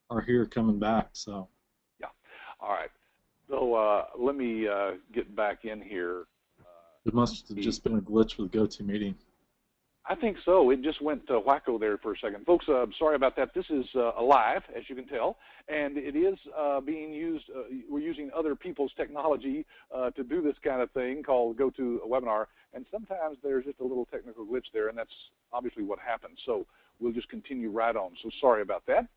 are here coming back. So Yeah. All right. So let me get back in here. it must have The just been a glitch with GoToMeeting. I think so. It just went wacko there for a second. Folks, sorry about that. This is live, as you can tell, and it is being used. We're using other people's technology to do this kind of thing called GoToWebinar, and sometimes there's just a little technical glitch there, and that's obviously what happened. So we'll just continue right on. So sorry about that.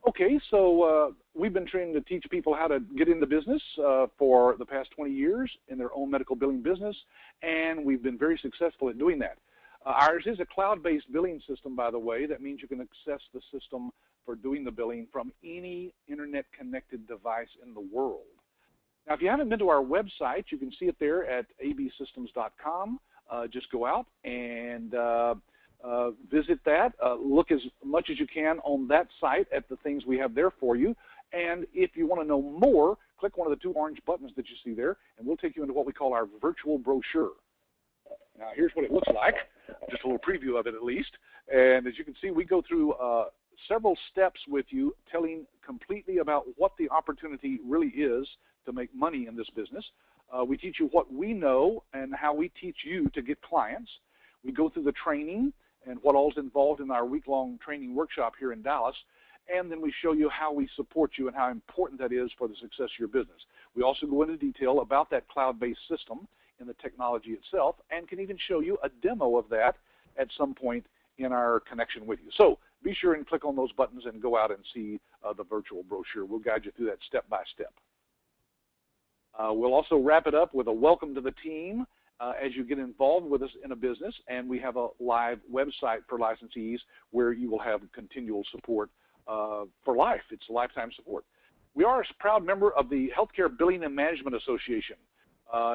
Okay, so we've been training to teach people how to get into business for the past 20 years in their own medical billing business, and we've been very successful at doing that. Ours is a cloud-based billing system, by the way. That means you can access the system for doing the billing from any internet-connected device in the world. Now, if you haven't been to our website, you can see it there at absystems.com. Just go out and visit that. Look as much as you can on that site at the things we have there for you. And if you want to know more, click one of the two orange buttons that you see there, and we'll take you into what we call our virtual brochure. Now, here's what it looks like, just a little preview of it at least. And as you can see, we go through several steps with you, telling completely about what the opportunity really is to make money in this business. We teach you what we know and how we teach you to get clients. We go through the training and what all is involved in our week-long training workshop here in Dallas. And then we show you how we support you and how important that is for the success of your business. We also go into detail about that cloud-based system and the technology itself, and can even show you a demo of that at some point in our connection with you. So be sure and click on those buttons and go out and see the virtual brochure. We'll guide you through that step by step. We'll also wrap it up with a welcome to the team as you get involved with us in a business, and we have a live website for licensees where you will have continual support for life. It's lifetime support. We are a proud member of the Healthcare Billing and Management Association.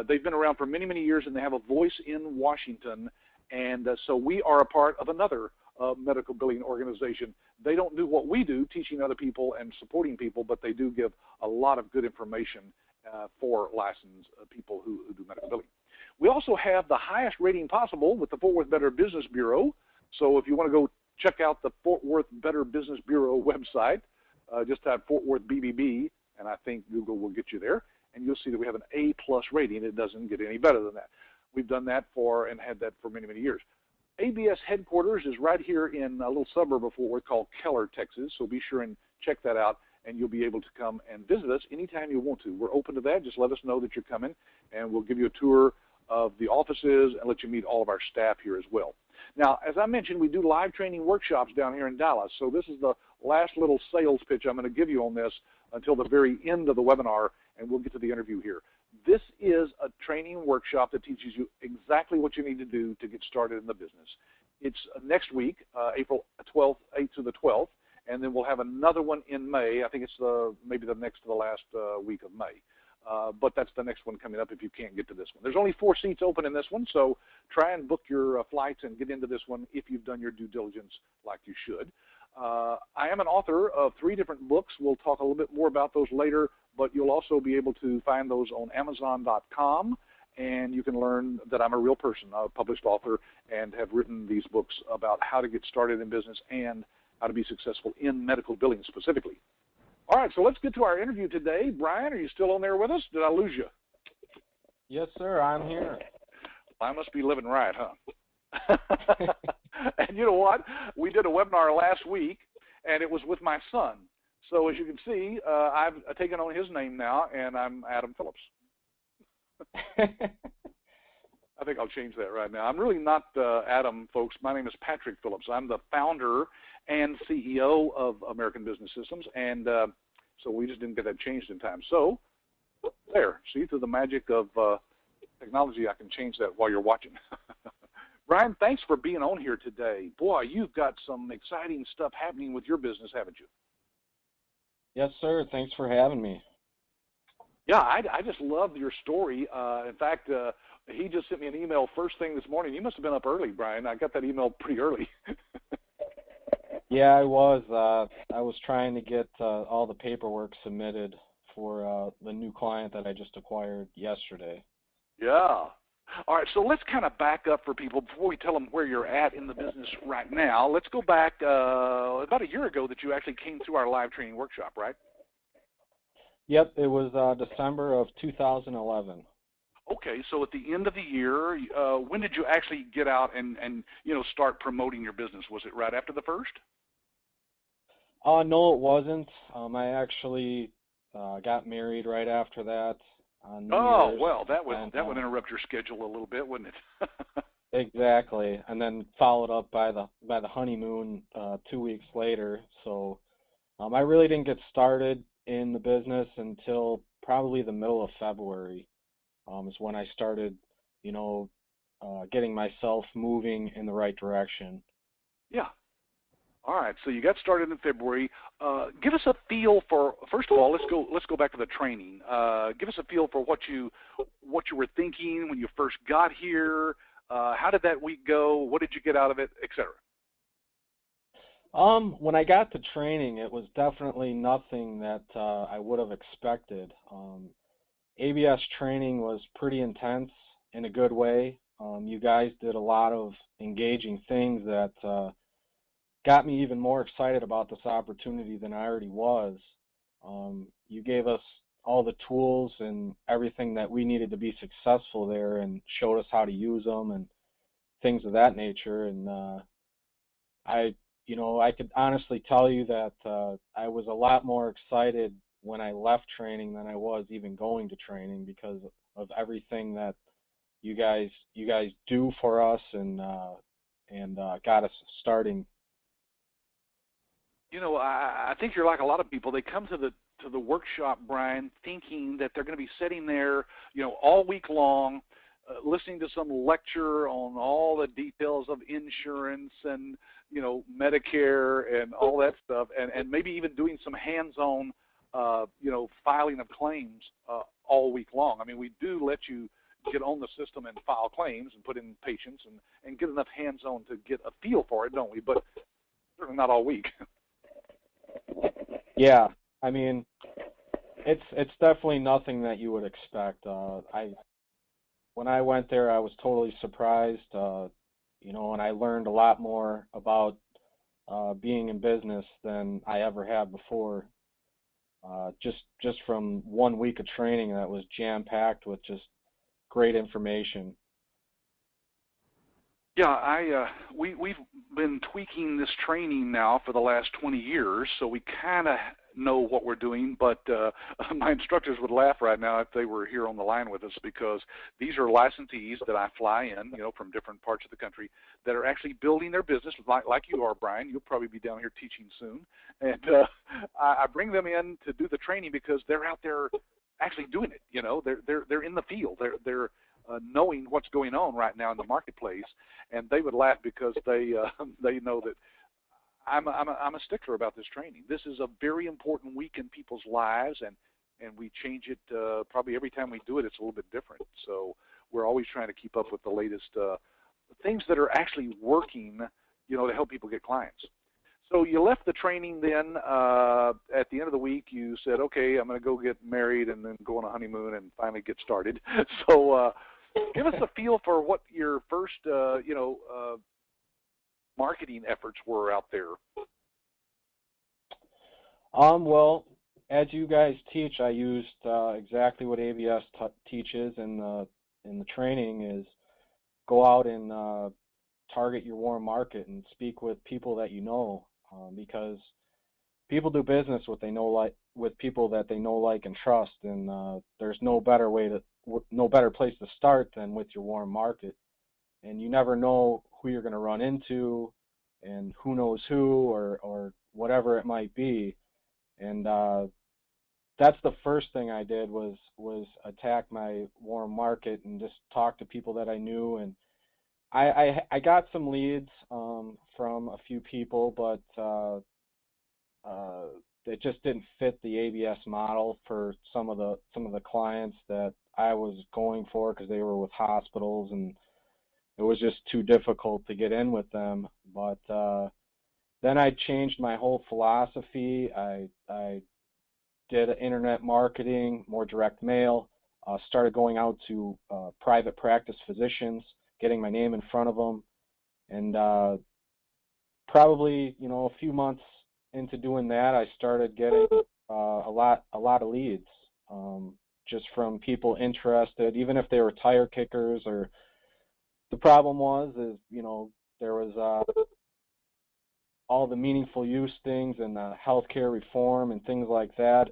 They've been around for many, many years, and they have a voice in Washington, and so we are a part of another medical billing organization. They don't do what we do, teaching other people and supporting people, but they do give a lot of good information for licensed people who do medical billing. We also have the highest rating possible with the Fort Worth Better Business Bureau. So if you want to go check out the Fort Worth Better Business Bureau website, just type Fort Worth BBB, and I think Google will get you there. And you'll see that we have an A+ rating. It doesn't get any better than that. We've done that for and had that for many, many years. ABS headquarters is right here in a little suburb of Fort Worth called Keller, Texas. So be sure and check that out, and you'll be able to come and visit us anytime you want to. We're open to that. Just let us know that you're coming, and we'll give you a tour of the offices and let you meet all of our staff here as well. Now, as I mentioned, we do live training workshops down here in Dallas. So this is the last little sales pitch I'm going to give you on this until the very end of the webinar, and we'll get to the interview here. This is a training workshop that teaches you exactly what you need to do to get started in the business. It's next week, April 12th, 8th to the 12th, and then we'll have another one in May. I think it's maybe the next to the last week of May. But that's the next one coming up if you can't get to this one. There's only 4 seats open in this one, so try and book your flights and get into this one if you've done your due diligence like you should. I am an author of 3 different books. We'll talk a little bit more about those later, but you'll also be able to find those on Amazon.com, and you can learn that I'm a real person, a published author, and have written these books about how to get started in business and how to be successful in medical billing specifically. All right, so let's get to our interview today. Bryan, are you still on there with us? Did I lose you? Yes, sir, I'm here. I must be living right, huh? And you know what? We did a webinar last week, and it was with my son. So as you can see, I've taken on his name now, and I'm Adam Phillips. I think I'll change that right now. I'm really not Adam, folks. My name is Patrick Phillips. I'm the founder and CEO of American Business Systems, and so we just didn't get that changed in time. So there, see, through the magic of technology, I can change that while you're watching. Bryan, thanks for being on here today. Boy, you've got some exciting stuff happening with your business, haven't you? Yes, sir. Thanks for having me. Yeah, I just love your story. In fact, he just sent me an email first thing this morning. You must have been up early, Bryan. I got that email pretty early. Yeah, I was. I was trying to get all the paperwork submitted for the new client that I just acquired yesterday. Yeah. All right, so let's kind of back up for people before we tell them where you're at in the business right now. Let's go back about a year ago that you actually came through our live training workshop, right? Yep, it was December of 2011. Okay, so at the end of the year, when did you actually get out and start promoting your business? Was it right after the first? No, it wasn't. I actually got married right after that on New Oh, Year's. well, that would interrupt your schedule a little bit, wouldn't it? Exactly, and then followed up by the honeymoon 2 weeks later. So I really didn't get started in the business until probably the middle of February. Is when I started, getting myself moving in the right direction. Yeah. All right. So you got started in February. Give us a feel for. First of all, let's go back to the training. Give us a feel for what you were thinking when you first got here. How did that week go? What did you get out of it, etc.? When I got to training, it was definitely nothing that I would have expected. ABS training was pretty intense in a good way. You guys did a lot of engaging things that got me even more excited about this opportunity than I already was. You gave us all the tools and everything that we needed to be successful there and showed us how to use them and things of that nature. And I could honestly tell you that I was a lot more excited when I left training than I was even going to training because of everything that you guys do for us and got us starting. I think you're like a lot of people. They come to the workshop, Bryan, thinking that they're going to be sitting there, all week long, listening to some lecture on all the details of insurance and Medicare and all that stuff, and maybe even doing some hands-on filing of claims all week long. I mean, we do let you get on the system and file claims and put in patients and get enough hands-on to get a feel for it, don't we? But certainly not all week. Yeah, I mean, it's definitely nothing that you would expect. When I went there, I was totally surprised, and I learned a lot more about being in business than I ever had before. Just from 1 week of training that was jam-packed with just great information. Yeah, we've been tweaking this training now for the last 20 years, so we kind of know what we're doing, but my instructors would laugh right now if they were here on the line with us because these are licensees that I fly in, from different parts of the country that are actually building their business like you are, Bryan. You'll probably be down here teaching soon. And I bring them in to do the training because they're out there actually doing it. They're in the field. They're knowing what's going on right now in the marketplace, and they would laugh because they know that I'm a stickler about this training. This is a very important week in people's lives, and we change it probably every time we do it. It's a little bit different. So we're always trying to keep up with the latest things that are actually working, to help people get clients. So you left the training then. At the end of the week, you said, "Okay, I'm going to go get married and then go on a honeymoon and finally get started." So give us a feel for what your first, marketing efforts were out there. Well, as you guys teach, I used exactly what ABS teaches in the training is go out and target your warm market and speak with people that you know, because people do business with people that they know, like, and trust, and there's no better place to start than with your warm market. And you never know who you're going to run into, and who knows who, or whatever it might be. And that's the first thing I did was attack my warm market and just talk to people that I knew. And I got some leads from a few people, but it just didn't fit the ABS model for some of the clients that I was going for because they were with hospitals, and it was just too difficult to get in with them. But then I changed my whole philosophy. I did internet marketing, more direct mail, started going out to private practice physicians, getting my name in front of them, and probably, a few months into doing that, I started getting a lot of leads, just from people interested, even if they were tire kickers. Or the problem is there was all the meaningful use things and healthcare reform and things like that.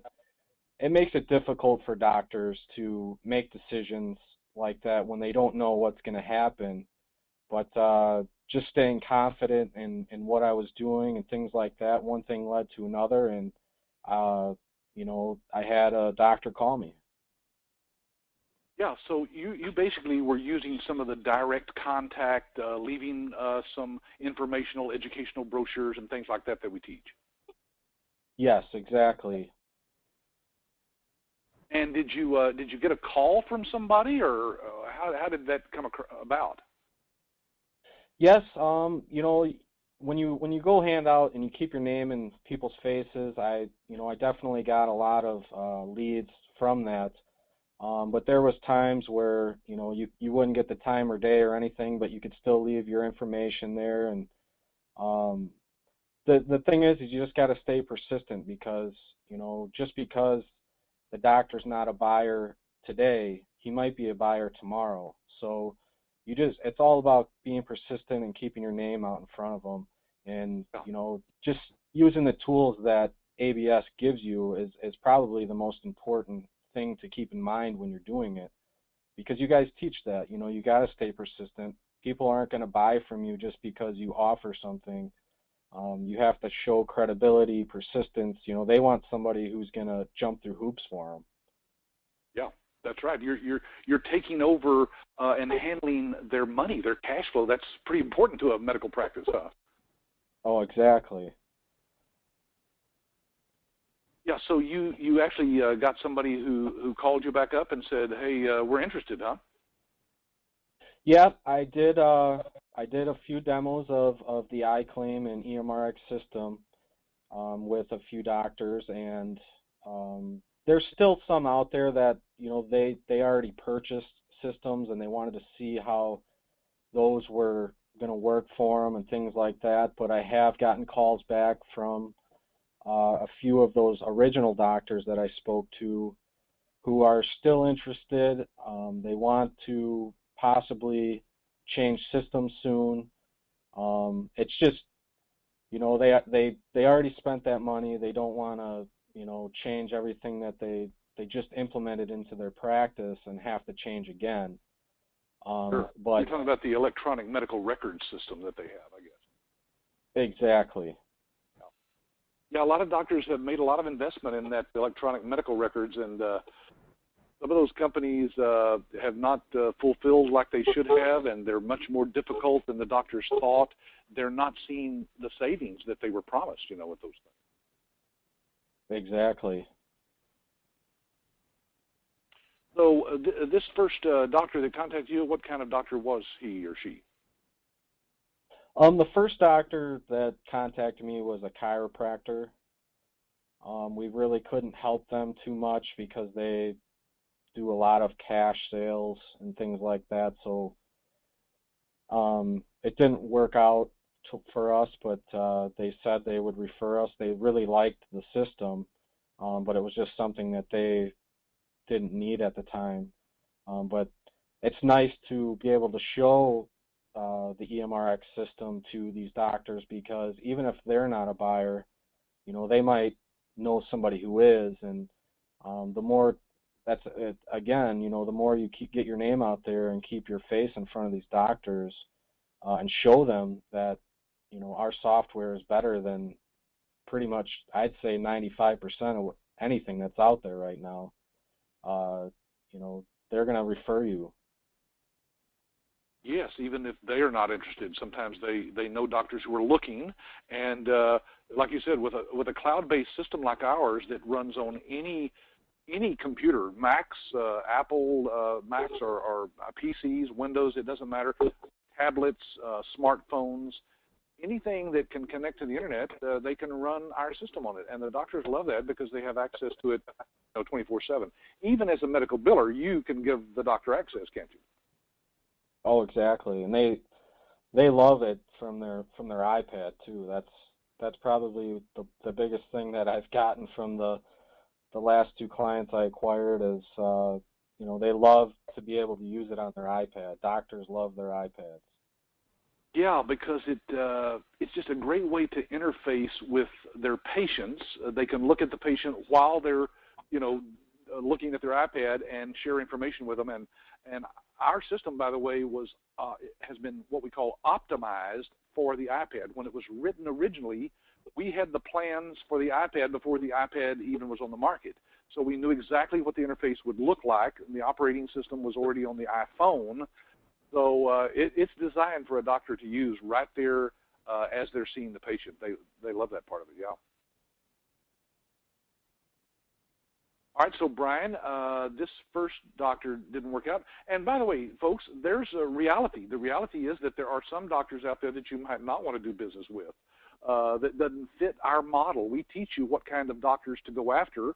It makes it difficult for doctors to make decisions like that when they don't know what's going to happen. But just staying confident in what I was doing and things like that, one thing led to another, and I had a doctor call me. Yeah, so you basically were using some of the direct contact, leaving some informational, educational brochures and things like that we teach. Yes, exactly. And did you get a call from somebody, or how did that come about? Yes, when you go hand out and you keep your name in people's faces, I definitely got a lot of leads from that. But there was times where you wouldn't get the time or day or anything, but you could still leave your information there. And the thing is you just got to stay persistent, because just because the doctor's not a buyer today, he might be a buyer tomorrow. So it's all about being persistent and keeping your name out in front of them, and just using the tools that ABS gives you is probably the most important thing to keep in mind when you're doing it, because you guys teach that. You got to stay persistent. People aren't going to buy from you just because you offer something. You have to show credibility, persistence. They want somebody who's going to jump through hoops for them. Yeah, that's right. You're taking over and handling their money, their cash flow. That's pretty important to a medical practice, huh? Oh, exactly. Yeah, so you actually got somebody who called you back up and said, "Hey, we're interested, huh?" Yeah, I did a few demos of the iClaim and EMRX system with a few doctors, and there's still some out there that they already purchased systems and they wanted to see how those were going to work for them and things like that. But I have gotten calls back from a few of those original doctors that I spoke to who are still interested. They want to possibly change systems soon. It's just, they already spent that money. They don't want to, change everything that they just implemented into their practice and have to change again. Sure. But you're talking about the electronic medical record system that they have, I guess. Exactly. Yeah, a lot of doctors have made a lot of investment in that electronic medical records, and some of those companies have not fulfilled like they should have, and they're much more difficult than the doctors thought. They're not seeing the savings that they were promised, with those things. Exactly. So this first doctor that contacted you, what kind of doctor was he or she? The first doctor that contacted me was a chiropractor. We really couldn't help them too much because they do a lot of cash sales and things like that. So it didn't work out for us, but they said they would refer us. They really liked the system, but it was just something that they didn't need at the time. But it's nice to be able to show the EMRX system to these doctors, because even if they're not a buyer, they might know somebody who is, and the more that's it, again, the more you get your name out there and keep your face in front of these doctors and show them that our software is better than pretty much, I'd say 95% of anything that's out there right now. They're going to refer you. Yes, even if they are not interested, sometimes they know doctors who are looking, and like you said, with a cloud-based system like ours that runs on any computer, Macs, Apple Macs, or PCs, Windows, it doesn't matter, tablets, smartphones, anything that can connect to the internet, they can run our system on it, and the doctors love that because they have access to it, 24/7. Even as a medical biller, you can give the doctor access, can't you? Oh, exactly. And they love it from their iPad too. That's probably the biggest thing that I've gotten from the last two clients I acquired is they love to be able to use it on their iPad. Doctors love their iPads. Yeah, because it's just a great way to interface with their patients. They can look at the patient while they're, looking at their iPad and share information with them. And our system, by the way, has been what we call optimized for the iPad. When it was written originally, we had the plans for the iPad before the iPad even was on the market. So we knew exactly what the interface would look like, and the operating system was already on the iPhone. So it's designed for a doctor to use right there as they're seeing the patient. They love that part of it, yeah. All right, so Bryan, this first doctor didn't work out. And by the way, folks, there's a reality. The reality is that there are some doctors out there that you might not want to do business with that doesn't fit our model. We teach you what kind of doctors to go after.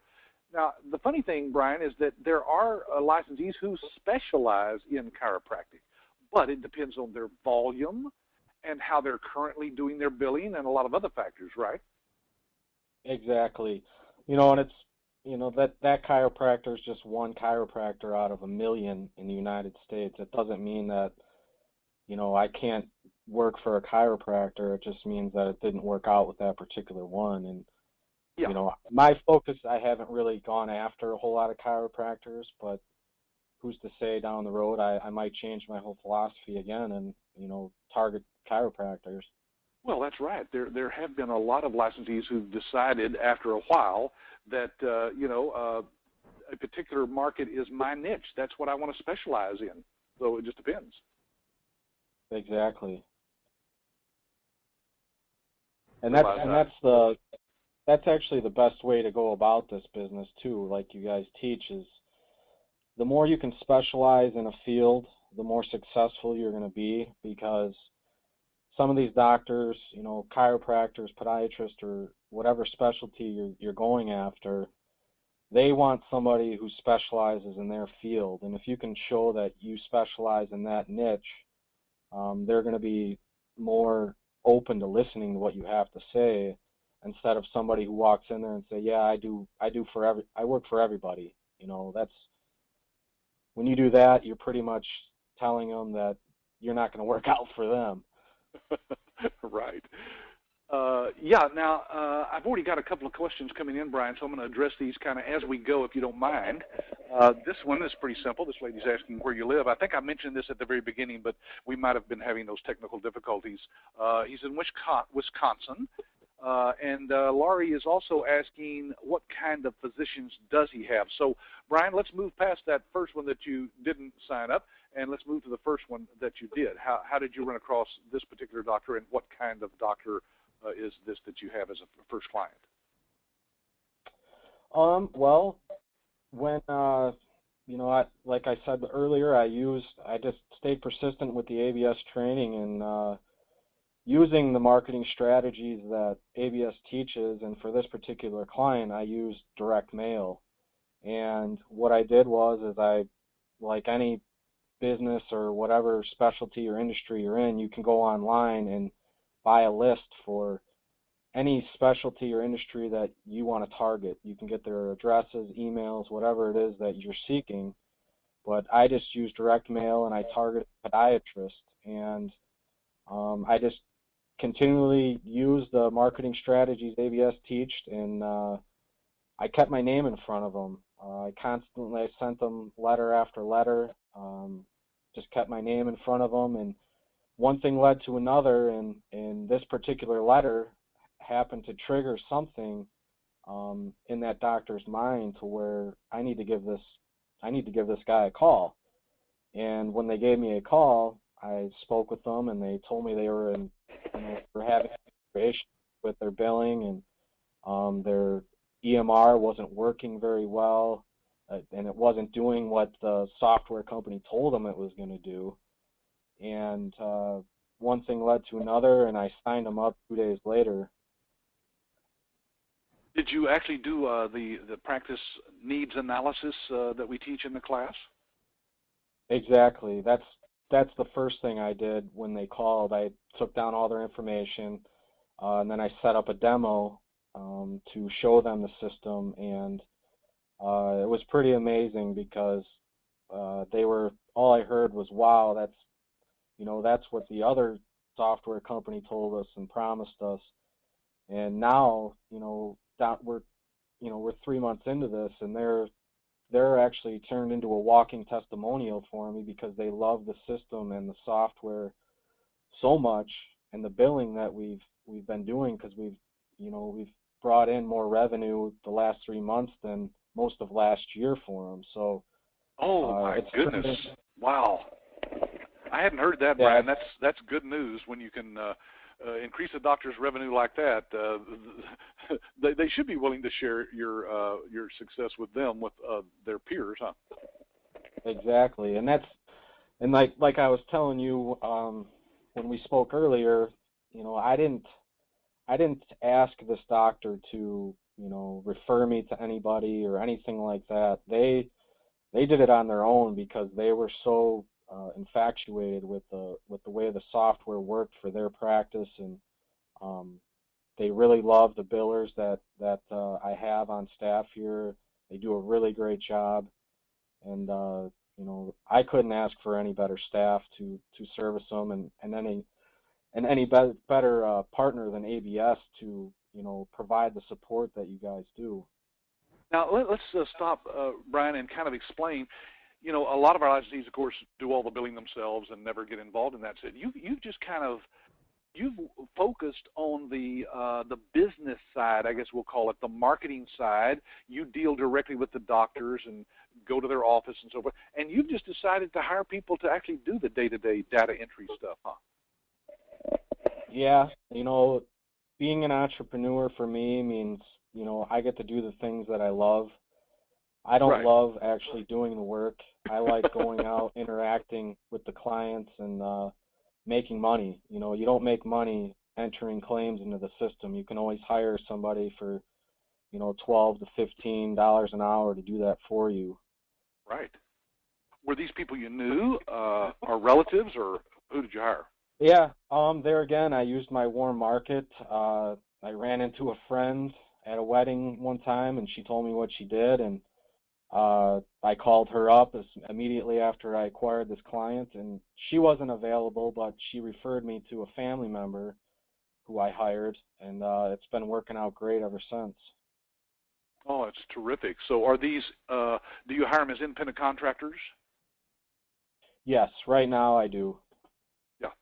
Now, the funny thing, Bryan, is that there are licensees who specialize in chiropractic, but it depends on their volume and how they're currently doing their billing and a lot of other factors, right? Exactly. And it's that chiropractor is just one chiropractor out of a million in the United States. It doesn't mean that I can't work for a chiropractor. It just means that it didn't work out with that particular one. And yeah. My focus, I haven't really gone after a whole lot of chiropractors, but who's to say down the road I might change my whole philosophy again and target chiropractors. Well, that's right. There have been a lot of licensees who've decided after a while that a particular market is my niche. That's what I want to specialize in. So it just depends. Exactly. And that's actually the best way to go about this business too, like you guys teach, is the more you can specialize in a field, the more successful you're going to be, because some of these doctors, chiropractors, podiatrists, or whatever specialty you're going after, they want somebody who specializes in their field. And if you can show that you specialize in that niche, they're going to be more open to listening to what you have to say, instead of somebody who walks in there and say, yeah, I work for everybody. That's when you do that, you're pretty much telling them that you're not going to work out for them. Right. Yeah, now, I've already got a couple of questions coming in, Bryan, so I'm going to address these kind of as we go, if you don't mind. This one is pretty simple. This lady's asking where you live. I think I mentioned this at the very beginning, but we might have been having those technical difficulties. He's in Wisconsin. And Laurie is also asking what kind of physicians does he have. So, Bryan, let's move past that first one that you didn't sign up, and let's move to the first one that you did. How did you run across this particular doctor, and what kind of doctor is this that you have as a first client? Well, when like I said earlier, I just stayed persistent with the ABS training and using the marketing strategies that ABS teaches. And for this particular client, I used direct mail. And what I did is like any business or whatever specialty or industry you're in, you can go online and buy a list for any specialty or industry that you want to target. You can get their addresses, emails, whatever it is that you're seeking. But I just use direct mail, and I target podiatrists. And I just continually use the marketing strategies ABS teached, and I kept my name in front of them. I sent them letter after letter, just kept my name in front of them, and one thing led to another, and this particular letter happened to trigger something in that doctor's mind to where I need to give this guy a call. And when they gave me a call, I spoke with them, and they told me they were having issues with their billing, and their EMR wasn't working very well, and it wasn't doing what the software company told them it was going to do. And one thing led to another, and I signed them up 2 days later. Did you actually do the practice needs analysis that we teach in the class? Exactly. That's the first thing I did when they called. I took down all their information, and then I set up a demo to show them the system, and it was pretty amazing because all I heard was, wow, that's what the other software company told us and promised us. And now, that we're 3 months into this, and they're actually turned into a walking testimonial for me because they love the system and the software so much, and the billing that we've been doing, because we've brought in more revenue the last 3 months than most of last year for them. So oh my goodness, wow, I hadn't heard that, Bryan. That's good news when you can increase a doctor's revenue like that. They should be willing to share your success with them, with their peers, huh? Exactly, and like I was telling you when we spoke earlier, I didn't ask this doctor to refer me to anybody or anything like that. They did it on their own because they were so infatuated with the way the software worked for their practice, and they really love the billers that I have on staff here. They do a really great job, and I couldn't ask for any better staff to service them, and any better partner than ABS to provide the support that you guys do. Now let's stop, Bryan, and kind of explain. A lot of our licensees, of course, do all the billing themselves and never get involved in that. So you've just kind of focused on the business side, I guess we'll call it, the marketing side. You deal directly with the doctors and go to their office and so forth. And you've just decided to hire people to actually do the day-to-day data entry stuff, huh? Yeah, being an entrepreneur for me means, I get to do the things that I love. I don't love actually doing the work. I like going out, interacting with the clients, and making money. You don't make money entering claims into the system. You can always hire somebody for, $12 to $15 an hour to do that for you. Right. Were these people you knew, or relatives, or who did you hire? Yeah, there again, I used my warm market. I ran into a friend at a wedding one time, and she told me what she did, and I called her up immediately after I acquired this client, and she wasn't available, but she referred me to a family member who I hired, and it's been working out great ever since. Oh, that's terrific. So are these, do you hire them as independent contractors? Yes, right now I do. Yeah.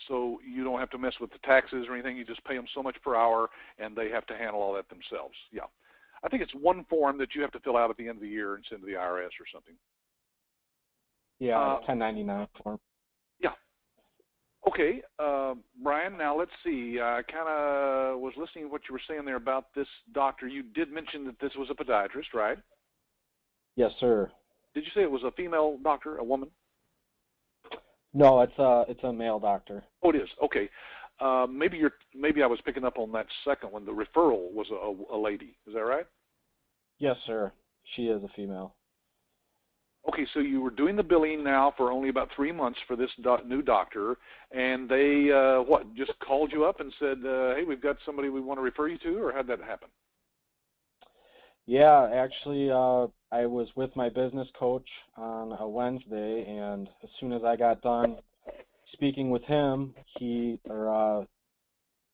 So you don't have to mess with the taxes or anything. You just pay them so much per hour, and they have to handle all that themselves. Yeah. I think it's one form that you have to fill out at the end of the year and send to the IRS or something. Yeah, 1099 form. Yeah. Okay, Bryan, now let's see. I kind of was listening to what you were saying there about this doctor. You did mention that this was a podiatrist, right? Yes, sir. Did you say it was a female doctor, a woman? No, it's a male doctor. Oh, it is. Okay. Maybe I was picking up on that second one. The referral was a lady. Is that right? Yes, sir. She is a female. Okay, so you were doing the billing now for only about 3 months for this new doctor, and they just called you up and said, hey, we've got somebody we want to refer you to, or how'd that happen? Yeah, actually, I was with my business coach on a Wednesday, and as soon as I got done speaking with him,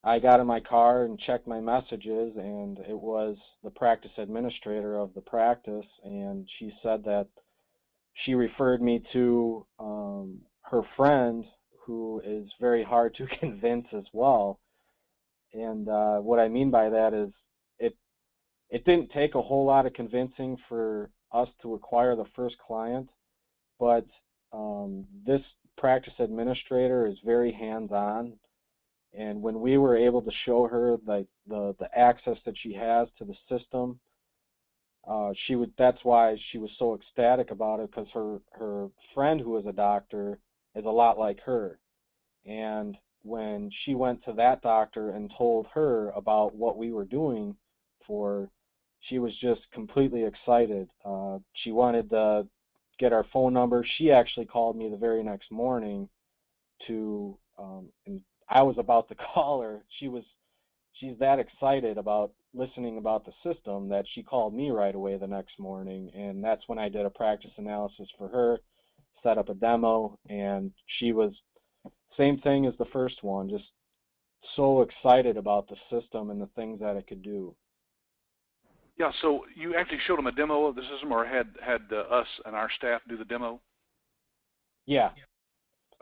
I got in my car and checked my messages, and it was the practice administrator of the practice, and she said that she referred me to her friend, who is very hard to convince as well. And what I mean by that is it didn't take a whole lot of convincing for us to acquire the first client, but this practice administrator is very hands-on. And when we were able to show her the access that she has to the system, that's why she was so ecstatic about it, because her friend, who is a doctor, is a lot like her. And when she went to that doctor and told her about what we were doing for, she was just completely excited. She wanted to get our phone number. She actually called me the very next morning to, and I was about to call her. She's that excited about listening about the system that she called me right away the next morning, and that's when I did a practice analysis for her, set up a demo, and she was same thing as the first one, just so excited about the system and the things that it could do. Yeah, so you actually showed them a demo of the system, or had us and our staff do the demo? Yeah.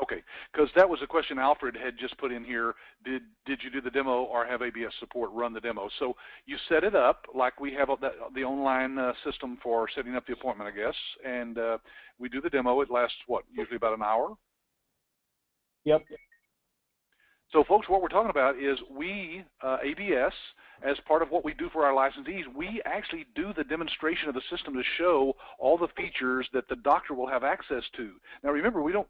Okay, because that was a question Alfred had just put in here. Did you do the demo or have ABS support run the demo? So you set it up like we have the online system for setting up the appointment, I guess, and we do the demo. It lasts, what, usually about an hour? Yep. So, folks, what we're talking about is we, ABS, as part of what we do for our licensees, we actually do the demonstration of the system to show all the features that the doctor will have access to. Now, remember, we don't,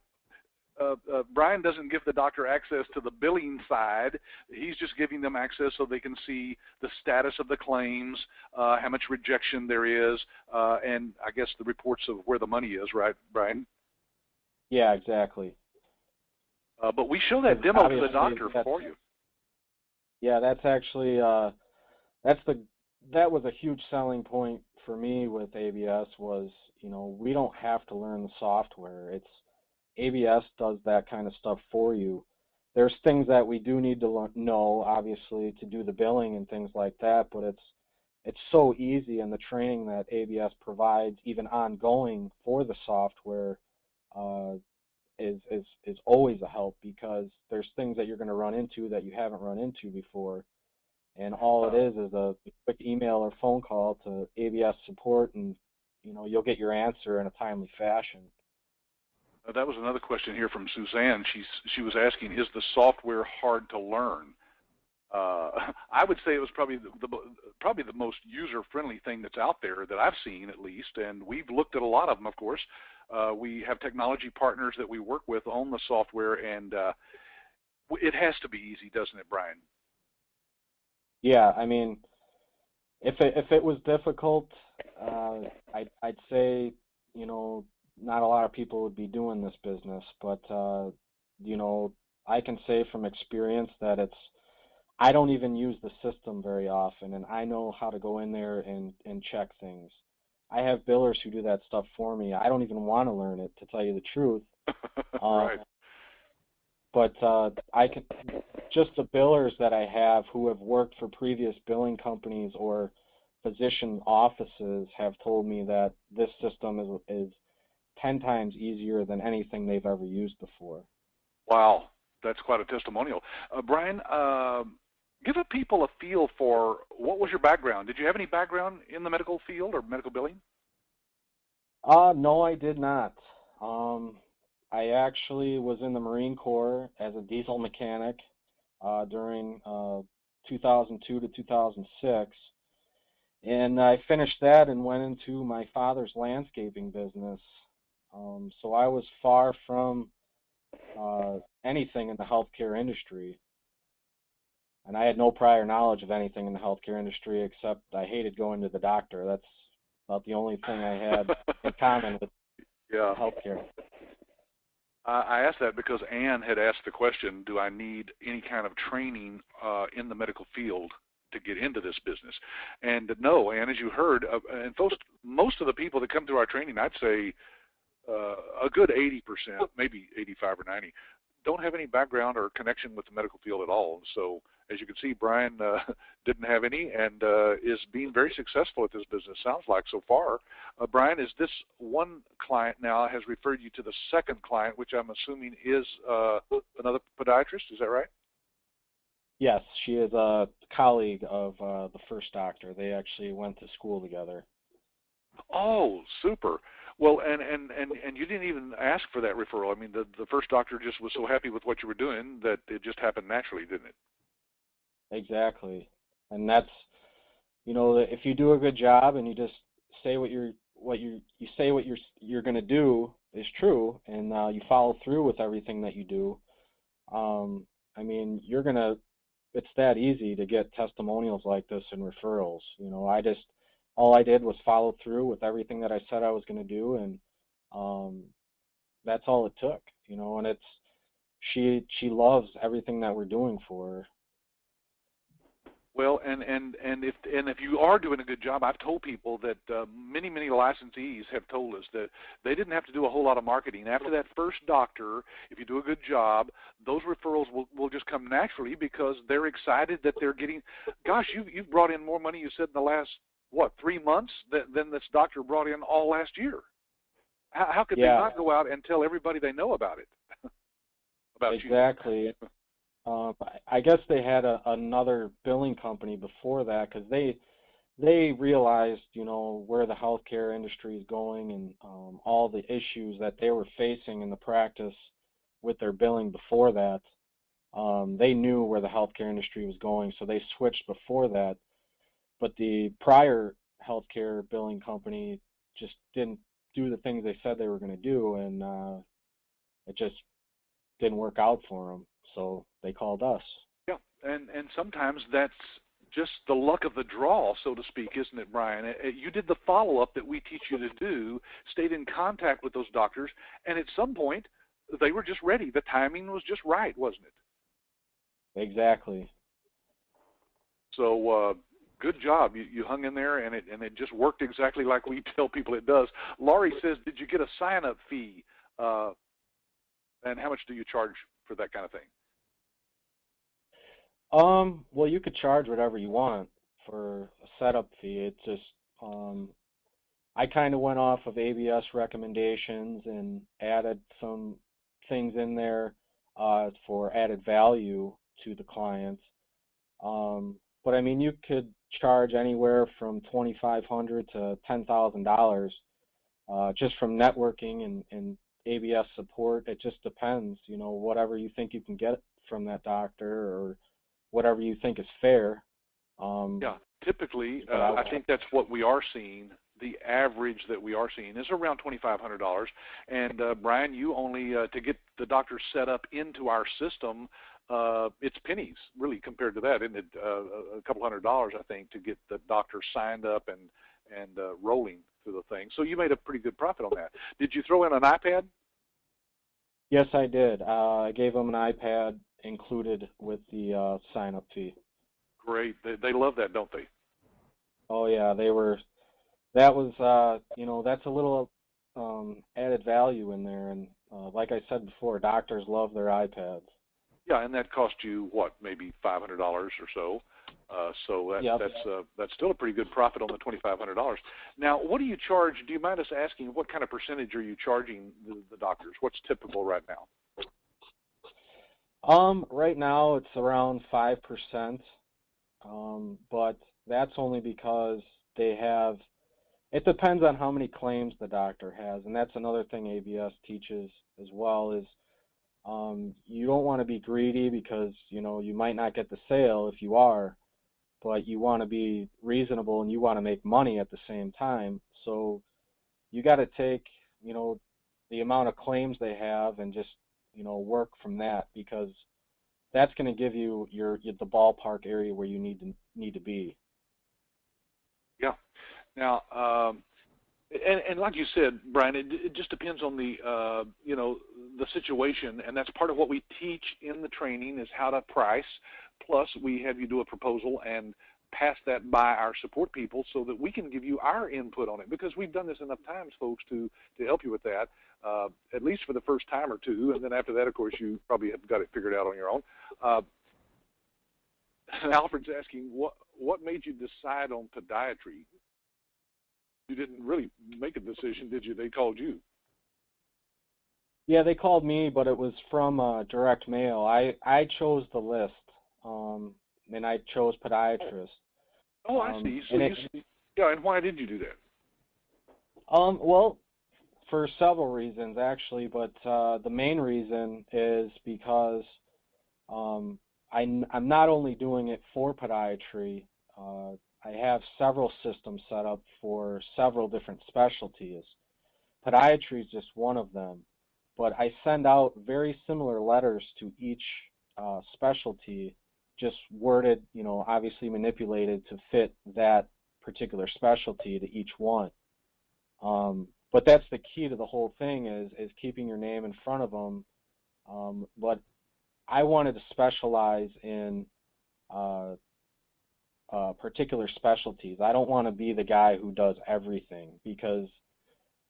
Bryan doesn't give the doctor access to the billing side. He's just giving them access so they can see the status of the claims, how much rejection there is, and I guess the reports of where the money is, right, Bryan? Yeah, exactly. But we show that demo to the doctor for you. Yeah, that's actually that was a huge selling point for me with ABS was, you know, we don't have to learn the software. It's ABS does that kind of stuff for you. There's things that we do need to know, obviously, to do the billing and things like that, but it's so easy, and the training that ABS provides, even ongoing for the software, is always a help, because there's things that you're going to run into that you haven't run into before, and all it is a quick email or phone call to ABS support, and you know, you'll get your answer in a timely fashion. That was another question here from Suzanne. She was asking, is the software hard to learn? I would say it was probably the most user-friendly thing that's out there that I've seen, at least, and we've looked at a lot of them, of course. We have technology partners that we work with on the software, and it has to be easy, doesn't it, Bryan? Yeah, I mean, if it was difficult, I'd say, you know, not a lot of people would be doing this business, but you know, I can say from experience that I don't even use the system very often, and I know how to go in there and check things. I have billers who do that stuff for me. I don't even want to learn it, to tell you the truth. Right. But I can, just the billers that I have who have worked for previous billing companies or physician offices have told me that this system is 10 times easier than anything they've ever used before. Wow, that's quite a testimonial. Bryan, give people a feel for what was your background. Did you have any background in the medical field or medical billing? No, I did not. I actually was in the Marine Corps as a diesel mechanic during 2002 to 2006. And I finished that and went into my father's landscaping business. So I was far from anything in the healthcare industry. And I had no prior knowledge of anything in the healthcare industry, except I hated going to the doctor. That's about the only thing I had in common with healthcare. I asked that because Ann had asked the question, do I need any kind of training in the medical field to get into this business? And no, Ann, as you heard, and most of the people that come through our training, I'd say a good 80%, maybe 85 or 90, don't have any background or connection with the medical field at all. So as you can see, Bryan didn't have any and is being very successful at this business, sounds like, so far. Bryan, is this one client now has referred you to the second client, which I'm assuming is another podiatrist, is that right? Yes, she is a colleague of the first doctor. They actually went to school together. Oh, super. Well, and you didn't even ask for that referral. I mean, the first doctor just was so happy with what you were doing that it just happened naturally, didn't it? Exactly. And that's, you know, if you do a good job and you just say what you're going to do is true, and you follow through with everything that you do, I mean, it's that easy to get testimonials like this and referrals. All I did was follow through with everything that I said I was going to do, and that's all it took, and she loves everything that we're doing for her. Well, and if you are doing a good job, I've told people that many licensees have told us that they didn't have to do a whole lot of marketing. After that first doctor, if you do a good job, those referrals will just come naturally because they're excited that they're getting. Gosh, you've brought in more money, you said, in the last 3 months than this doctor brought in all last year. How could they not go out and tell everybody they know about it? About exactly. you? I guess they had another billing company before that because they realized, where the healthcare industry is going and all the issues that they were facing in the practice with their billing before that. They knew where the healthcare industry was going, so they switched before that. But the prior healthcare billing company just didn't do the things they said they were going to do, and it just didn't work out for them. So they called us. Yeah, and sometimes that's just the luck of the draw, so to speak, isn't it, Bryan? You did the follow-up that we teach you to do, stayed in contact with those doctors, and at some point, they were just ready. The timing was just right, wasn't it? Exactly. So good job. You hung in there, and it just worked exactly like we tell people it does. Laurie says, did you get a sign-up fee? And how much do you charge for that kind of thing? Well, you could charge whatever you want for a setup fee. It's just, I kind of went off of ABS recommendations and added some things in there for added value to the clients. But I mean, you could charge anywhere from $2,500 to $10,000 just from networking and ABS support. It just depends, whatever you think you can get from that doctor or whatever you think is fair. Yeah, typically, I think that's what we are seeing. The average that we are seeing is around $2,500. And Bryan, you only to get the doctor set up into our system, it's pennies really compared to that, isn't it? A couple $100, I think, to get the doctor signed up and rolling through the thing. So you made a pretty good profit on that. Did you throw in an iPad? Yes, I did. I gave them an iPad included with the sign-up fee. Great. They love that, don't they? Oh yeah, that was that's a little added value in there, and like I said before, doctors love their iPads. Yeah, and that cost you what, maybe $500 or so. That's still a pretty good profit on the $2,500. Now, what do you charge? Do you mind us asking what kind of percentage are you charging the doctors? What's typical right now? Right now it's around 5%, but that's only because it depends on how many claims the doctor has, and that's another thing ABS teaches as well is you don't want to be greedy because, you might not get the sale if you are, but you want to be reasonable and you want to make money at the same time. So you got to take, the amount of claims they have and just, work from that, because that's going to give you the ballpark area where you need to be. Yeah. Now, and like you said, Bryan, it just depends on the the situation, and that's part of what we teach in the training is how to price. Plus, we have you do a proposal and pass that by our support people so that we can give you our input on it, because we've done this enough times, folks, to help you with that, at least for the first time or two, and then after that, of course, you probably have got it figured out on your own. Alfred's asking, what made you decide on podiatry? You didn't really make a decision, did you? They called you. Yeah, they called me, but it was from direct mail. I chose the list, and I chose podiatrist. Oh, I see. So and why did you do that? Well, for several reasons actually, but the main reason is because I'm not only doing it for podiatry. I have several systems set up for several different specialties. Podiatry is just one of them, but I send out very similar letters to each specialty, just worded, obviously manipulated to fit that particular specialty to each one. But that's the key to the whole thing is keeping your name in front of them. But I wanted to specialize in particular specialties. I don't want to be the guy who does everything, because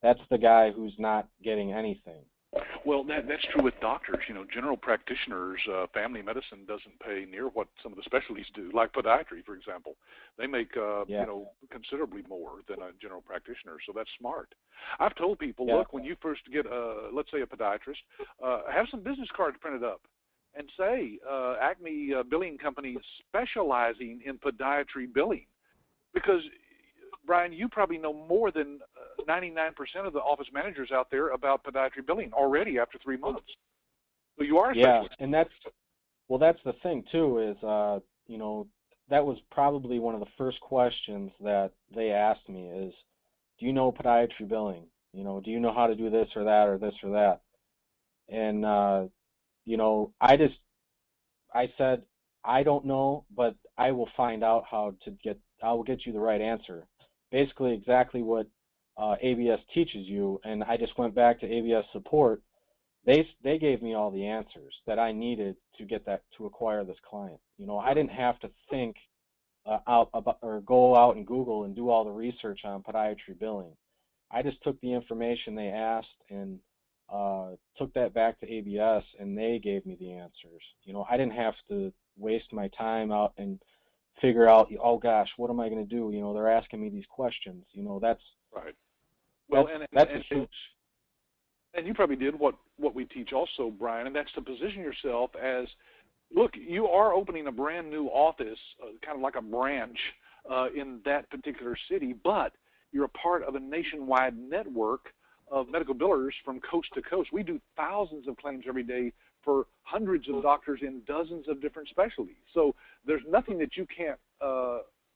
that's the guy who's not getting anything. Well, that's true with doctors. General practitioners, family medicine doesn't pay near what some of the specialties do, like podiatry, for example. They make, considerably more than a general practitioner, so that's smart. I've told people, look, when you first get, let's say, a podiatrist, have some business cards printed up and say, Acme Billing Company specializing in podiatry billing. Because, Bryan, you probably know more than 99% of the office managers out there about podiatry billing already after 3 months. So you are a specialist. And that's the thing too, is that was probably one of the first questions that they asked me is, do you know podiatry billing? Do you know how to do this or that or this or that? And I said, I don't know, but I will find out I will get you the right answer. Basically exactly what ABS teaches you, and I just went back to ABS support. They gave me all the answers that I needed to acquire this client. I didn't have to think or go out and Google and do all the research on podiatry billing. I just took the information they asked and took that back to ABS, and they gave me the answers. I didn't have to waste my time out and figure out, oh gosh, what am I going to do? They're asking me these questions. That's right. Well, that's huge. And you probably did what we teach also, Bryan, and that's to position yourself as, look, you are opening a brand new office, kind of like a branch in that particular city, but you're a part of a nationwide network of medical billers from coast to coast. We do thousands of claims every day for hundreds of doctors in dozens of different specialties. So there's nothing that you can't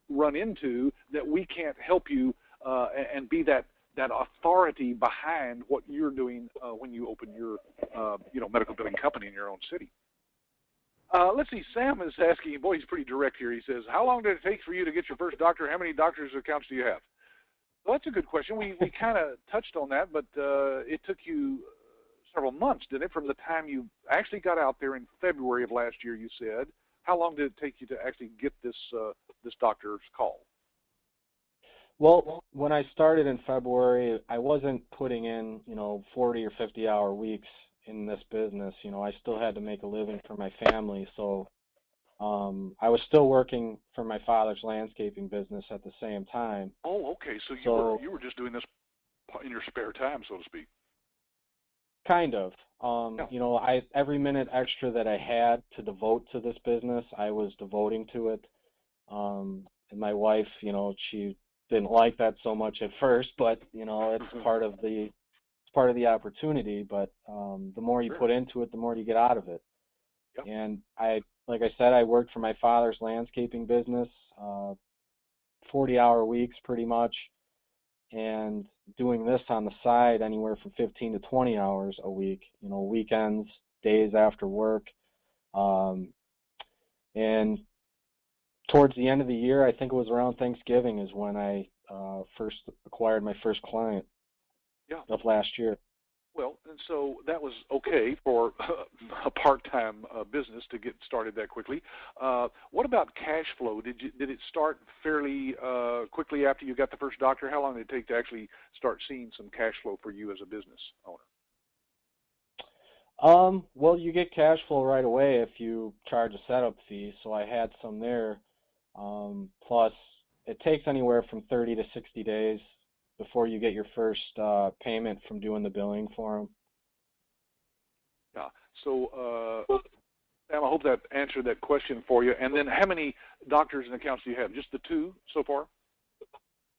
run into that we can't help you and be that authority behind what you're doing when you open your medical billing company in your own city. Let's see, Sam is asking, boy, he's pretty direct here. He says, how long did it take for you to get your first doctor? How many doctor's accounts do you have? Well, that's a good question. We kind of touched on that, but it took you several months, didn't it, from the time you actually got out there in February of last year, you said. How long did it take you to actually get this doctor's call? Well, when I started in February, I wasn't putting in, 40 or 50-hour weeks in this business. I still had to make a living for my family, so I was still working for my father's landscaping business at the same time. Oh, okay. So you were just doing this in your spare time, so to speak. Kind of. Every minute extra that I had to devote to this business, I was devoting to it. And my wife, she didn't like that so much at first, but it's part of the opportunity. But the more you put into it, the more you get out of it. Yep. And like I said, I worked for my father's landscaping business, 40-hour weeks pretty much, and doing this on the side anywhere from 15 to 20 hours a week, weekends, days after work. And towards the end of the year, I think it was around Thanksgiving, is when I first acquired my first client of last year. Well, and so that was okay for a part-time business to get started that quickly. What about cash flow? Did it start fairly quickly after you got the first doctor? How long did it take to actually start seeing some cash flow for you as a business owner? Well, you get cash flow right away if you charge a setup fee, so I had some there. Plus, it takes anywhere from 30 to 60 days before you get your first payment from doing the billing for them. Yeah. So, Sam, I hope that answered that question for you. And then how many doctors and accounts do you have? Just the two so far?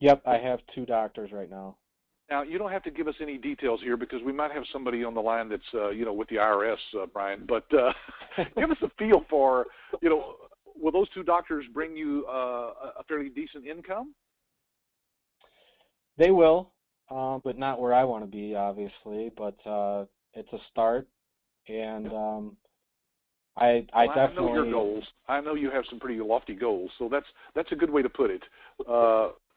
Yep, I have 2 doctors right now. Now, you don't have to give us any details here because we might have somebody on the line that's, with the IRS, Bryan. But give us a feel for, will those 2 doctors bring you a fairly decent income? They will, but not where I want to be, obviously. But it's a start, and I Well, I definitely. know your goals. I know you have some pretty lofty goals, so that's a good way to put it.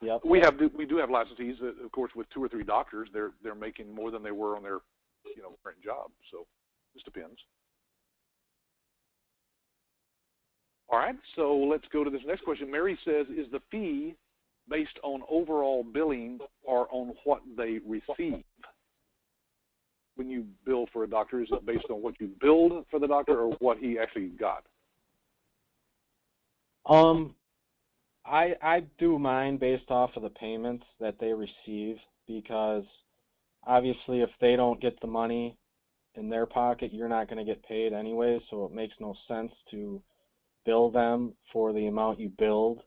Yep. We do have licensees, of course, with 2 or 3 doctors. They're making more than they were on their current job. So this depends. All right, so let's go to this next question. Mary says, is the fee based on overall billing or on what they receive? When you bill for a doctor, is it based on what you billed for the doctor or what he actually got? I do mine based off of the payments that they receive, because obviously if they don't get the money in their pocket, you're not going to get paid anyway, so it makes no sense to bill them for the amount you billed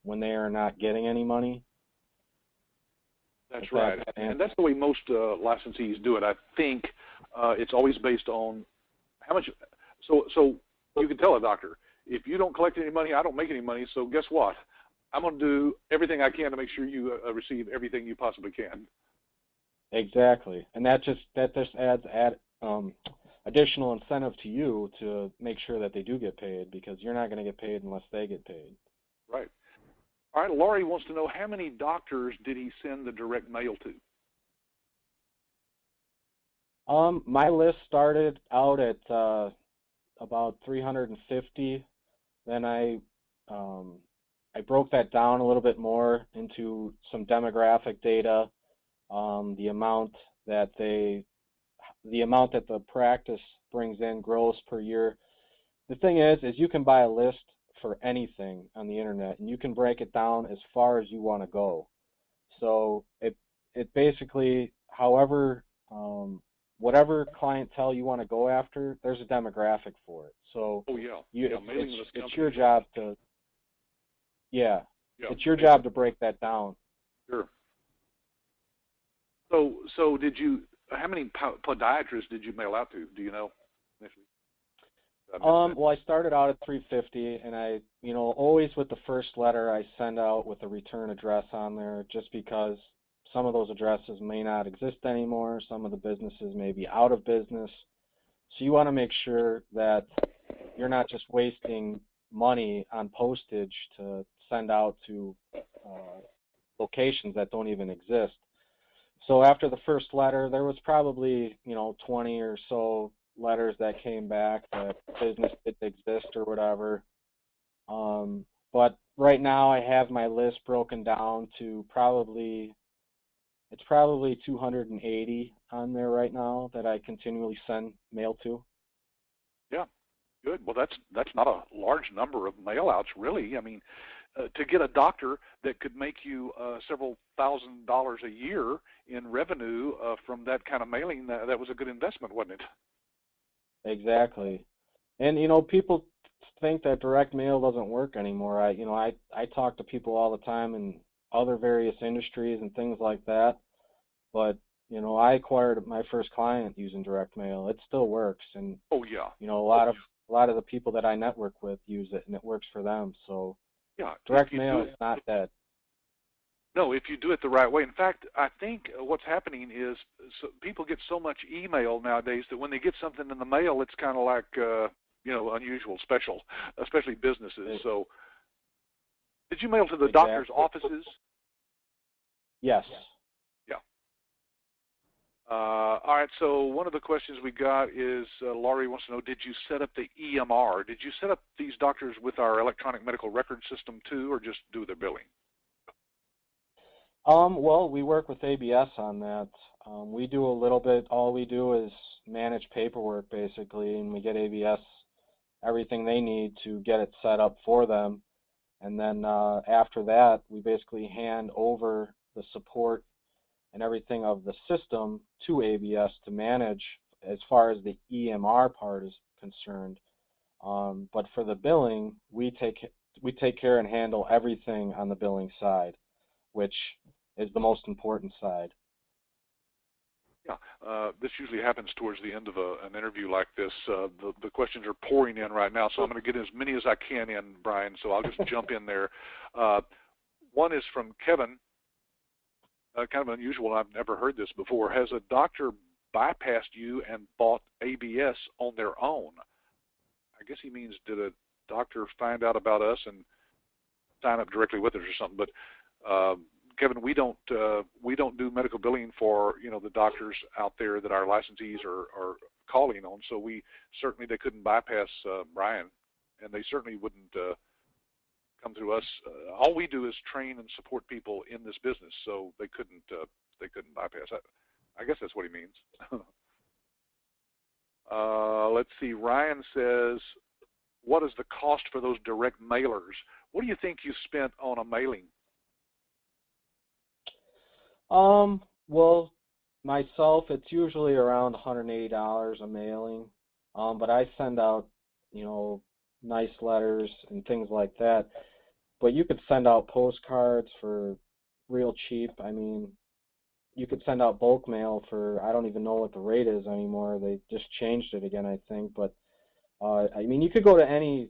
when they are not getting any money. That's right, and that's the way most licensees do it. I think it's always based on how much. So you can tell a doctor, if you don't collect any money, I don't make any money. So guess what? I'm going to do everything I can to make sure you receive everything you possibly can. Exactly, and that just adds additional incentive to you to make sure that they do get paid, because you're not going to get paid unless they get paid. Right. All right, Laurie wants to know, how many doctors did he send the direct mail to? My list started out at about 350. Then I broke that down a little bit more into some demographic data, the amount that the practice brings in gross per year. The thing is you can buy a list for anything on the internet, and you can break it down as far as you want to go. So it basically, whatever clientele you want to go after, there's a demographic for it. So it's your job to it's your job to break that down. Sure. So how many podiatrists did you mail out to? Do you know? Well, I started out at 350, and I, always with the first letter I send out with a return address on there, just because some of those addresses may not exist anymore. Some of the businesses may be out of business. So you want to make sure that you're not just wasting money on postage to send out to locations that don't even exist. So after the first letter, there was probably, 20 or so letters that came back that business didn't exist or whatever. But right now I have my list broken down to probably 280 on there right now that I continually send mail to. Yeah, good. Well, that's not a large number of mail outs, really. I mean, to get a doctor that could make you several $1,000s a year in revenue from that kind of mailing, that was a good investment, wasn't it? Exactly. And people think that direct mail doesn't work anymore. I talk to people all the time in other various industries and things like that, but I acquired my first client using direct mail. It still works, and oh yeah, a lot of the people that I network with use it, and it works for them. So yeah, direct mail is not dead. No, if you do it the right way. In fact, I think what's happening is people get so much email nowadays that when they get something in the mail, it's kind of like, unusual, special, especially businesses. So did you mail to the doctor's offices? Yes. Yeah. All right, so one of the questions we got is, Laurie wants to know, did you set up the EMR? Did you set up these doctors with our electronic medical record system too, or just do their billing? Well, we work with ABS on that. We do a little bit. All we do is manage paperwork, basically, and we get ABS everything they need to get it set up for them. And then after that, we basically hand over the support and everything of the system to ABS to manage as far as the EMR part is concerned. But for the billing, we take care and handle everything on the billing side, which is the most important side. Yeah, this usually happens towards the end of an interview like this. The questions are pouring in right now, so I'm going to get as many as I can in, Bryan, so I'll just jump in there. One is from Kevin, kind of unusual. I've never heard this before. Has a doctor bypassed you and bought ABS on their own? I guess he means did a doctor find out about us and sign up directly with us or something. But Kevin, we don't do medical billing for the doctors out there that our licensees are calling on. So they couldn't bypass Bryan, and they certainly wouldn't come through us. All we do is train and support people in this business, so they couldn't bypass. I guess that's what he means. Let's see. Ryan says, what is the cost for those direct mailers? What do you think you spent on a mailing? Well, myself, it's usually around $180 a mailing. But I send out, nice letters and things like that. But you could send out postcards for real cheap. I mean, you could send out bulk mail for, I don't even know what the rate is anymore. They just changed it again, I think. But I mean, you could go to any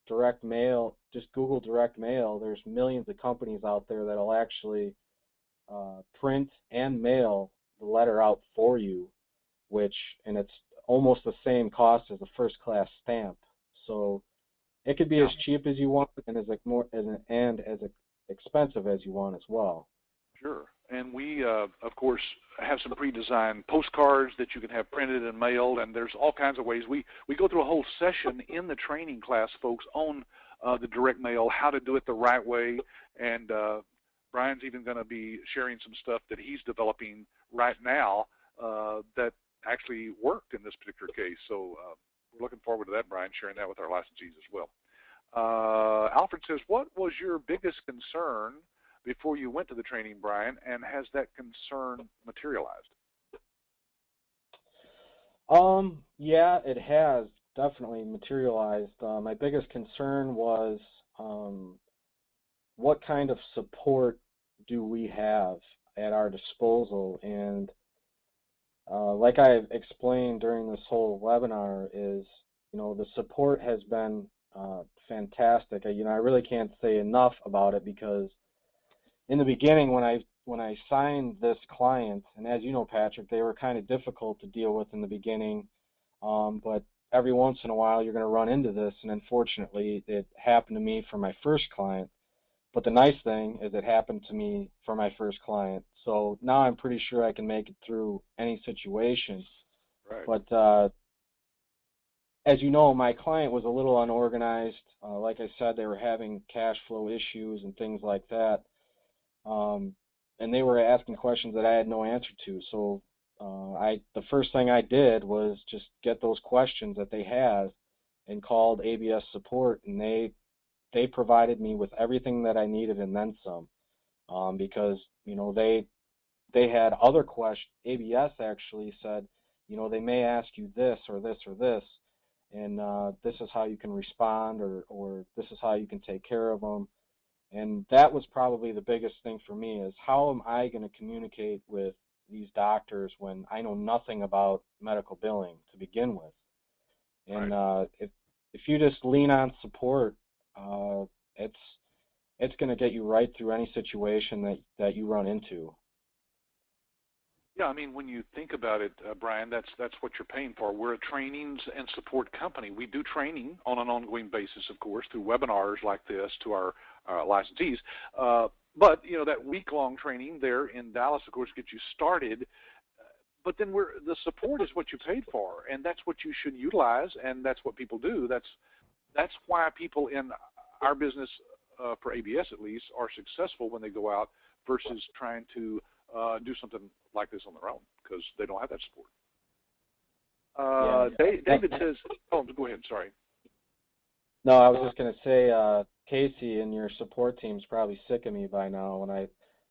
direct mail, just Google direct mail. There's millions of companies out there that'll actually print and mail the letter out for you, and it's almost the same cost as a first-class stamp. So it could be as cheap as you want and as expensive as you want as well. Sure. And we, of course, have some pre-designed postcards that you can have printed and mailed, and there's all kinds of ways. We go through a whole session in the training class, folks, on the direct mail, how to do it the right way, and Bryan's even going to be sharing some stuff that he's developing right now that actually worked in this particular case. So we're looking forward to that, Bryan, sharing that with our licensees as well. Alfred says, what was your biggest concern before you went to the training, Bryan, and has that concern materialized? Yeah, it has definitely materialized. My biggest concern was what kind of support do we have at our disposal? And like I've explained during this whole webinar is, the support has been fantastic. I really can't say enough about it, because in the beginning when I signed this client, and as you know, Patrick, they were kind of difficult to deal with in the beginning, but every once in a while you're going to run into this, and unfortunately it happened to me for my first client. But the nice thing is it happened to me for my first client. So now I'm pretty sure I can make it through any situation. Right. But as you know, my client was a little unorganized. Like I said, they were having cash flow issues and things like that. And they were asking questions that I had no answer to. So the first thing I did was just get those questions that they had and called ABS support, and they provided me with everything that I needed and then some, because they had other questions. ABS actually said, they may ask you this or this or this, and this is how you can respond, or this is how you can take care of them. And that was probably the biggest thing for me, is how am I going to communicate with these doctors when I know nothing about medical billing to begin with? And right. If you just lean on support, it's going to get you right through any situation that you run into. Yeah, I mean, when you think about it, Bryan, that's what you're paying for. We're a trainings and support company. We do training on an ongoing basis, of course, through webinars like this to our licensees. But that week-long training there in Dallas, of course, gets you started. But then the support is what you paid for, and that's what you should utilize, and that's what people do. That's why people in our business, for ABS at least, are successful when they go out versus trying to do something like this on their own, because they don't have that support. David says, oh, go ahead, sorry. No, I was just going to say, Casey and your support team's probably sick of me by now.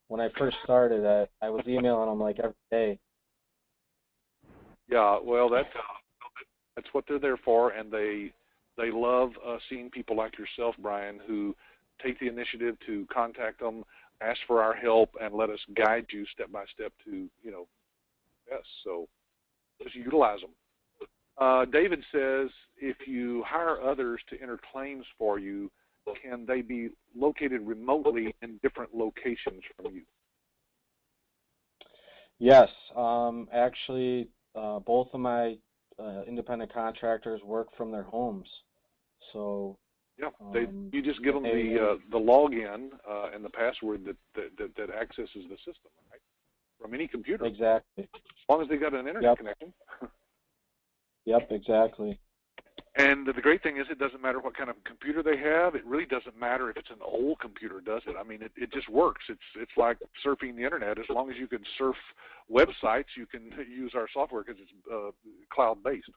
When I first started, I was emailing them like every day. Yeah, well, that's what they're there for, and they love seeing people like yourself, Bryan, who take the initiative to contact them, ask for our help, and let us guide you step by step to, yes. So just utilize them. David says, if you hire others to enter claims for you, can they be located remotely in different locations from you? Yes, actually, both of my independent contractors work from their homes. So Yeah, um, you just give them they, the login and the password that accesses the system, right? From any computer, as exactly. long as they got an internet Yep. connection. Yep. Exactly. And the great thing is, it doesn't matter what kind of computer they have. It really doesn't matter if it's an old computer, does it? I mean, it just works. It's like surfing the internet. As long as you can surf websites, you can use our software because it's cloud-based.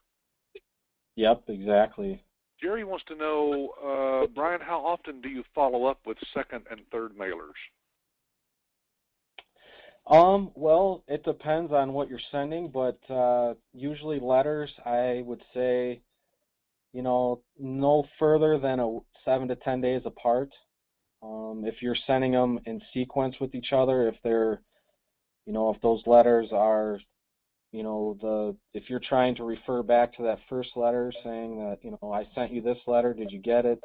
Yep. Exactly. Jerry wants to know, Bryan, how often do you follow up with second and third mailers? Well, it depends on what you're sending, but usually letters, I would say, no further than 7 to 10 days apart. If you're sending them in sequence with each other, if they're, if those letters are, if you're trying to refer back to that first letter saying that, I sent you this letter, did you get it,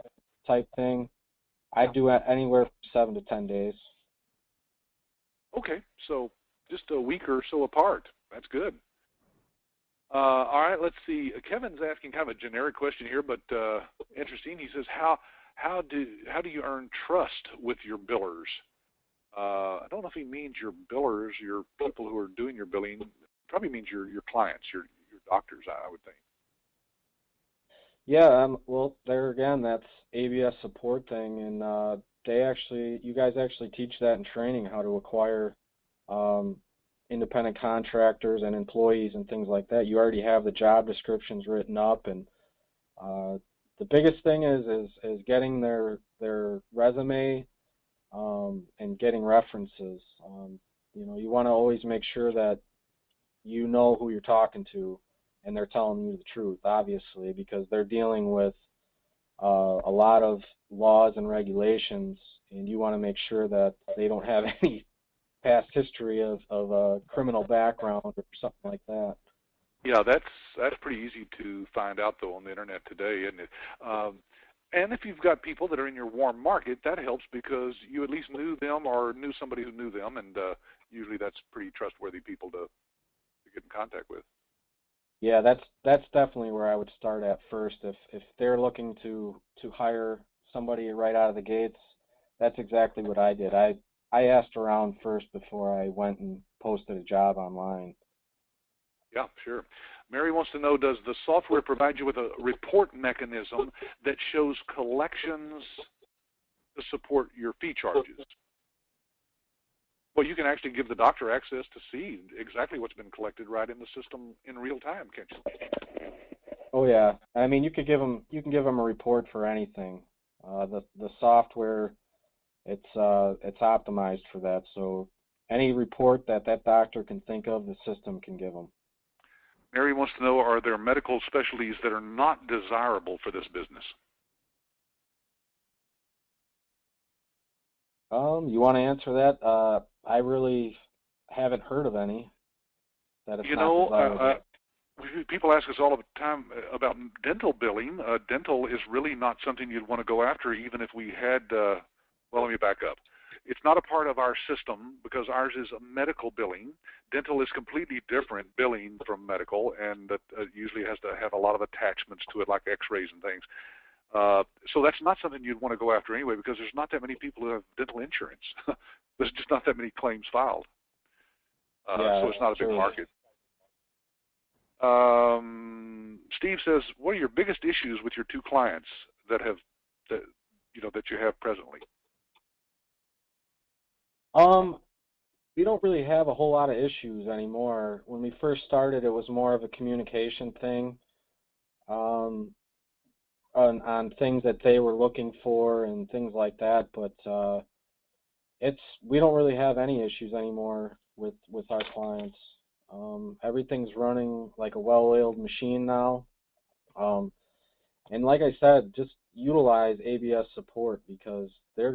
type thing, I do it anywhere from 7 to 10 days. Okay, so just a week or so apart. That's good. All right, let's see. Kevin's asking kind of a generic question here, but interesting. He says, how do you earn trust with your billers? I don't know if he means your billers, your people who are doing your billing. Probably means your clients, your doctors, I would think. Yeah, well, there again, that's ABS support thing, and you guys actually teach that in training, how to acquire independent contractors and employees and things like that. You already have the job descriptions written up, and the biggest thing is getting their resume and getting references. You want to always make sure that you know who you're talking to, and they're telling you the truth, obviously, because they're dealing with a lot of laws and regulations, and you want to make sure that they don't have any past history of a criminal background or something like that. Yeah, that's pretty easy to find out though on the internet today, isn't it? And if you've got people that are in your warm market, that helps because you at least knew them or knew somebody who knew them, and usually that's pretty trustworthy people to get in contact with. Yeah, that's definitely where I would start at first. If they're looking to hire somebody right out of the gates, that's exactly what I did. I asked around first before I went and posted a job online. Yeah, sure. Mary wants to know, does the software provide you with a report mechanism that shows collections to support your fee charges? Well, you can actually give the doctor access to see exactly what's been collected right in the system in real time, can't you? Oh yeah, I mean you can give them a report for anything. The software, it's optimized for that. So any report that doctor can think of, the system can give them. Mary wants to know, are there medical specialties that are not desirable for this business? You want to answer that? I really haven't heard of any that it's not desirable. People ask us all the time about dental billing. Dental is really not something you'd want to go after, even if we had. Well, let me back up. It's not a part of our system because ours is a medical billing. Dental is completely different billing from medical, and that usually has to have a lot of attachments to it, like X-rays and things. So that's not something you'd want to go after anyway, because there's not that many people who have dental insurance. There's just not that many claims filed. So it's not a big market. Steve says, what are your biggest issues with your two clients that you have presently? We don't really have a whole lot of issues anymore. When we first started, it was more of a communication thing on things that they were looking for and things like that. But we don't really have any issues anymore with our clients. Everything's running like a well-oiled machine now. And like I said, just utilize ABS support because they're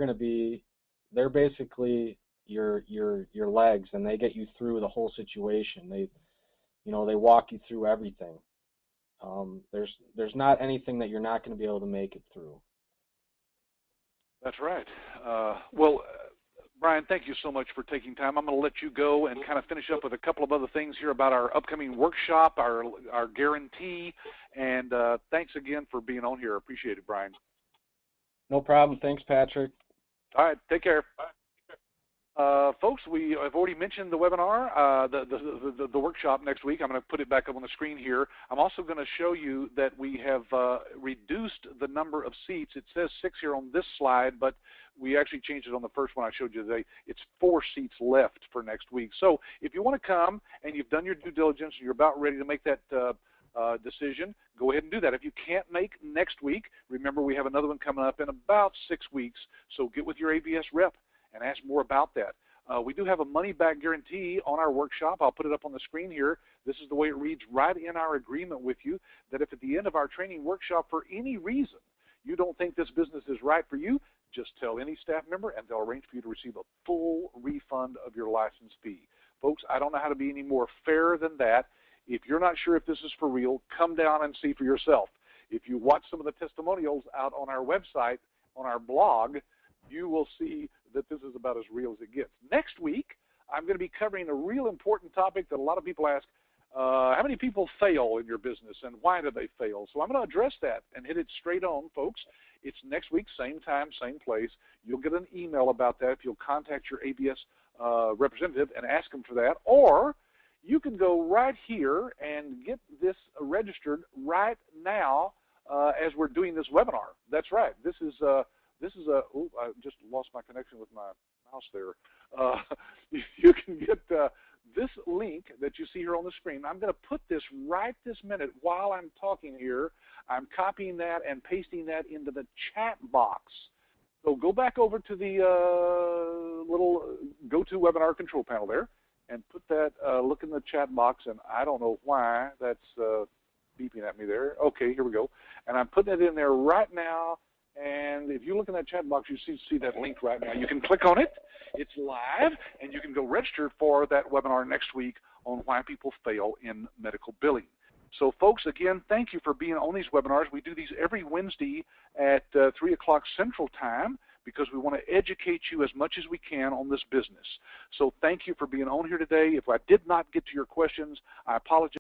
basically your legs, and they get you through the whole situation. They walk you through everything. There's not anything that you're not going to be able to make it through. That's right. Bryan, thank you so much for taking time. I'm going to let you go and kind of finish up with a couple of other things here about our upcoming workshop, our guarantee, and thanks again for being on here. Appreciate it, Bryan. No problem. Thanks, Patrick. All right, take care. Folks, we have already mentioned the webinar, the workshop next week. I'm going to put it back up on the screen here. I'm also going to show you that we have reduced the number of seats. It says 6 here on this slide, but we actually changed it on the first one I showed you today. It's 4 seats left for next week. So if you want to come and you've done your due diligence and you're about ready to make that decision, go ahead and do that. If you can't make next week, remember we have another one coming up in about 6 weeks. So get with your ABS rep and ask more about that. We do have a money-back guarantee on our workshop. I'll put it up on the screen here. This is the way it reads right in our agreement with you, that if at the end of our training workshop for any reason you don't think this business is right for you, just tell any staff member and they'll arrange for you to receive a full refund of your license fee. Folks, I don't know how to be any more fair than that. If you're not sure if this is for real, come down and see for yourself. If you watch some of the testimonials out on our website, on our blog, you will see that this is about as real as it gets. Next week, I'm going to be covering a real important topic that a lot of people ask, how many people fail in your business and why do they fail? So I'm going to address that and hit it straight on, folks. It's next week, same time, same place. You'll get an email about that if you'll contact your ABS representative and ask them for that. Or you can go right here and get this registered right now as we're doing this webinar. That's right. This is a, oh, I just lost my connection with my mouse there. You can get this link that you see here on the screen. I'm going to put this right this minute while I'm talking here. I'm copying that and pasting that into the chat box. So go back over to the little GoToWebinar control panel there and put that, look in the chat box, and I don't know why that's beeping at me there. Okay, here we go. And I'm putting it in there right now. And if you look in that chat box, you see that link right now. You can click on it. It's live, and you can go register for that webinar next week on why people fail in medical billing. So, folks, again, thank you for being on these webinars. We do these every Wednesday at 3 o'clock Central Time because we want to educate you as much as we can on this business. So thank you for being on here today. If I did not get to your questions, I apologize.